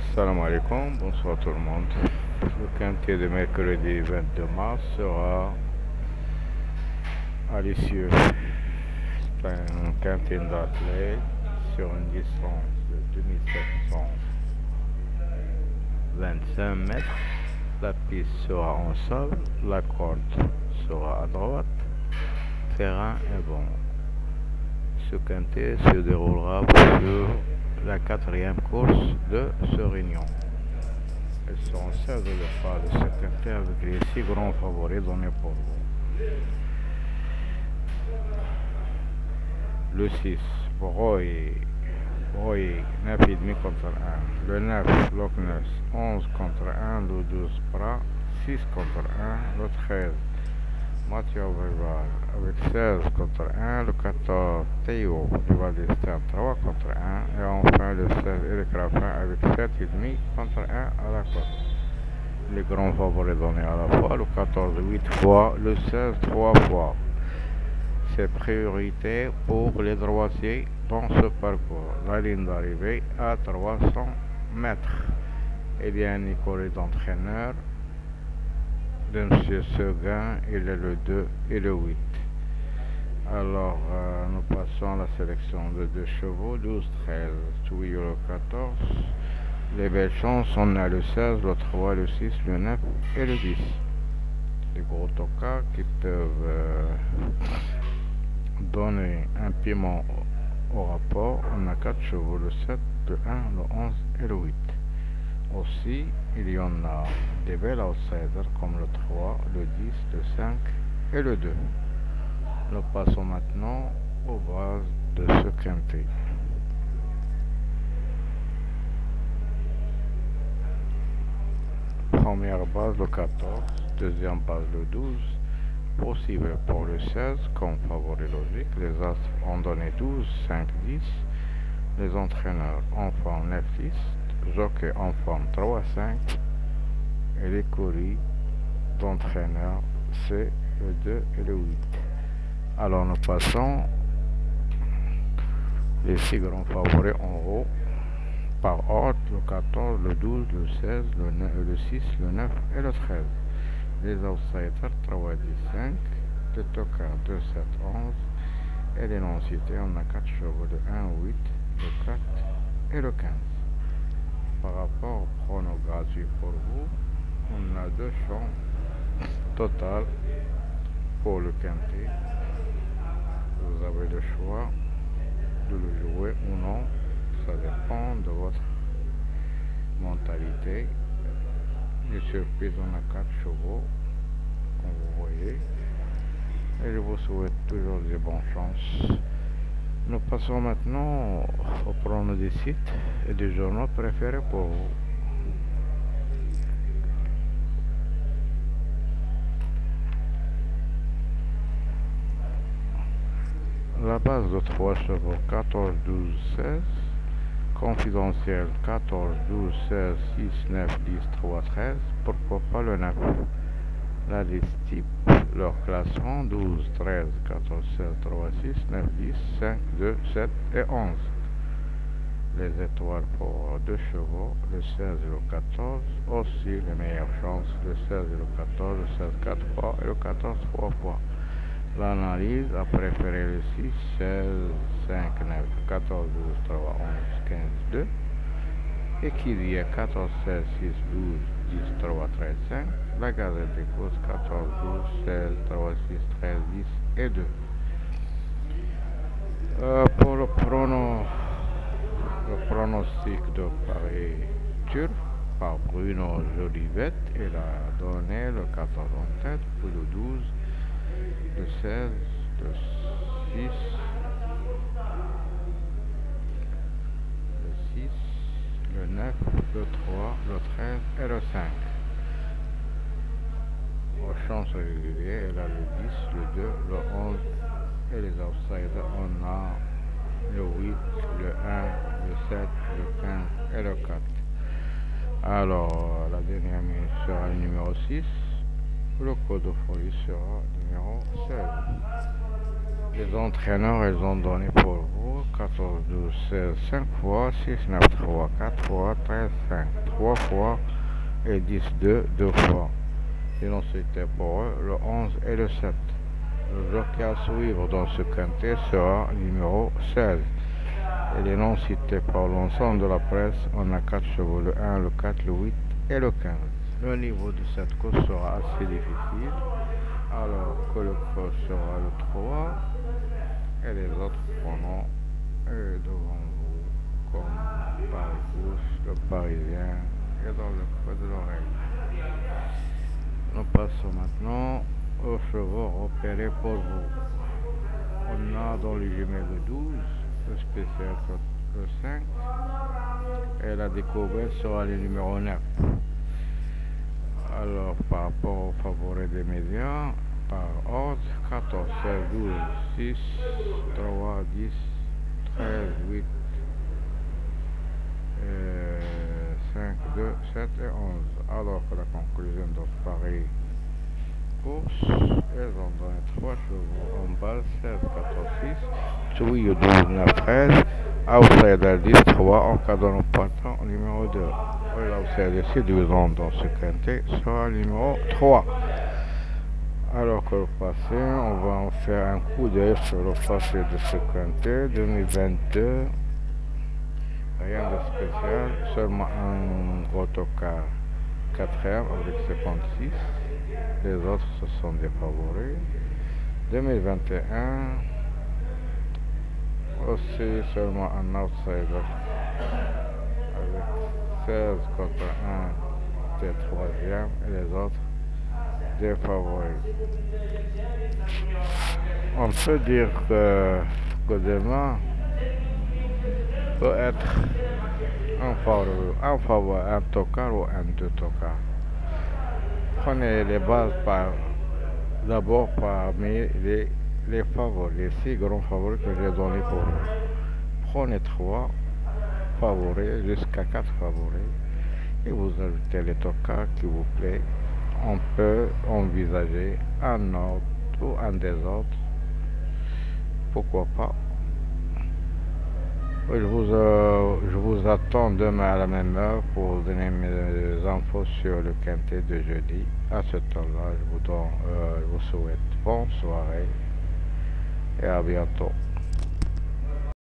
Salam alaikum, bonsoir tout le monde. Le quintet de mercredi 22 mars sera à l'issue. C'est un quintet d'athlètes sur une distance de 2725 mètres. La piste sera en sable, la corde sera à droite, terrain est bon. Ce quintet se déroulera sur la quatrième course de ce réunion. Elles seront 16 de départ de ce quintet avec les 6 grands favoris donnés pour vous. Le 6, Broye, 9,5 contre 1. Le 9, Lochnes, 11 contre 1. Le 12, Prat, 6 contre 1. Le 13, Mathieu Verbal avec 16 contre 1. Le 14, Théo du Val d'Estaing, 3 contre 1. Et enfin le 16, Eric Raffin avec 7,5 contre 1 à la cote. Les grands favoris donnés à la fois. Le 14, 8 fois. Le 16, 3 fois. C'est priorité pour les droitiers dans ce parcours. La ligne d'arrivée à 300 mètres. Il y a un école d'entraîneur de M. Seguin, il est le 2 et le 8. Alors, nous passons à la sélection de 2 chevaux, 12, 13, oui, le 14. Les belles chances, on a le 16, le 3, le 6, le 9 et le 10. Les gros tocards qui peuvent donner un piment au rapport. On a 4 chevaux, le 7, le 1, le 11 et le 8. Aussi, il y en a des belles outsiders comme le 3, le 10, le 5 et le 2. Nous passons maintenant aux bases de ce quintet. Première base le 14, deuxième base le 12, possible pour le 16 comme favori logique. Les astres ont donné 12, 5, 10. Les entraîneurs en forme 9, 10. Jockey en forme 3, 5. Et l'écurie d'entraîneurs c'est le 2 et le 8. Alors nous passons les 6 grands favoris en haut par ordre, le 14, le 12, le 16, le 6, le 9 et le 13. Les outsiders 3, 10, 5, le tocard 2, 7, 11 et les non-cités, on a 4 chevaux, le 1, 8, le 4 et le 15. Par rapport au chrono gratuit pour vous, on a 2 champs total pour le quintet. Vous avez le choix de le jouer ou non, ça dépend de votre mentalité. Les surprises, on a 4 chevaux, comme vous voyez, et je vous souhaite toujours des bonnes chances. Nous passons maintenant au pronom des sites et des journaux préférés pour vous. La base de 3 chevaux 14, 12, 16. Confidentiel 14, 12, 16, 6, 9, 10, 3, 13. Pourquoi pas le 9? La liste type, leur classement 12, 13, 14, 16, 3, 6, 9, 10, 5, 2, 7 et 11. Les étoiles pour 2 chevaux, le 16 et le 14. Aussi les meilleures chances, le 16 et le 14, le 16 4 fois et le 14 3 fois. L'analyse a préféré le 6, 16, 5, 9, 14, 12, 3, 11, 15, 2. Et qui dit 14, 16, 6, 12, 10, 3, 13, 5. La Gazette des courses 14, 12, 16, 3, 6, 13, 10 et 2. Pour le pronostic de Paris Turf par Bruno Jolivet, il a donné le 14 en tête, puis le 12, le 16, le 6, le 6, le 9, le 3, le 13 et le 5. Aux chances régulières, il a le 10, le 2, le 11 et les outsiders, on a le 8, le 1, le 7, le 15 et le 4. Alors, la dernière minute sera le numéro 6. Le code de folie sera numéro 16. Les entraîneurs, ils ont donné pour vous 14, 12, 16, 5 fois, 6, 9, 3, 4 fois, 13, 5, 3 fois et 10, 2, 2 fois. Sinon, c'était pour eux le 11 et le 7. Le jockey à suivre dans ce quintet sera numéro 16. Et les noms cités par l'ensemble de la presse, on a 4 chevaux, le 1, le 4, le 8 et le 15. Le niveau de cette course sera assez difficile, alors que le cross sera le 3 et les autres pronoms devant vous, comme Paris-Bouche, le Parisien et dans le creux de l'oreille. Nous passons maintenant aux chevaux repérés pour vous. On a dans le jumelé le 12, le spécial le 5 et la découverte sera le numéro 9. Alors par rapport aux favoris des médias, par ordre, 14, 16, 12, 6, 3, 10, 13, 8, 5, 2, 7 et 11. Alors que la conclusion de Paris course, elles ont donné 3 chevaux en balle, 16, 14, 6, Touille 12, 9, 13, Outsider 10, 3, en cas de non partant, numéro 2. L'Outsider séduisant dans ce quintet sera le numéro 3. Alors que le passé, on va en faire un coup d'œil sur le passé de ce quintet 2022. Rien de spécial, seulement un gros tocard 4e avec 56. Les autres, ce sont des favoris. 2021, aussi seulement un outsider avec 16 contre 1 des 3e et les autres des favoris. On peut dire que demain peut être un favori, un tocard ou un deux tocards. Prenez les bases d'abord parmi les favoris, les 6 grands favoris que j'ai donnés pour vous. Prenez 3 favoris jusqu'à 4 favoris et vous ajoutez les tocards qui vous plaît. On peut envisager un autre ou un des autres. Pourquoi pas. Je vous attends demain à la même heure pour vous donner mes infos sur le quintet de jeudi. À ce temps-là, je vous souhaite bonne soirée et à bientôt.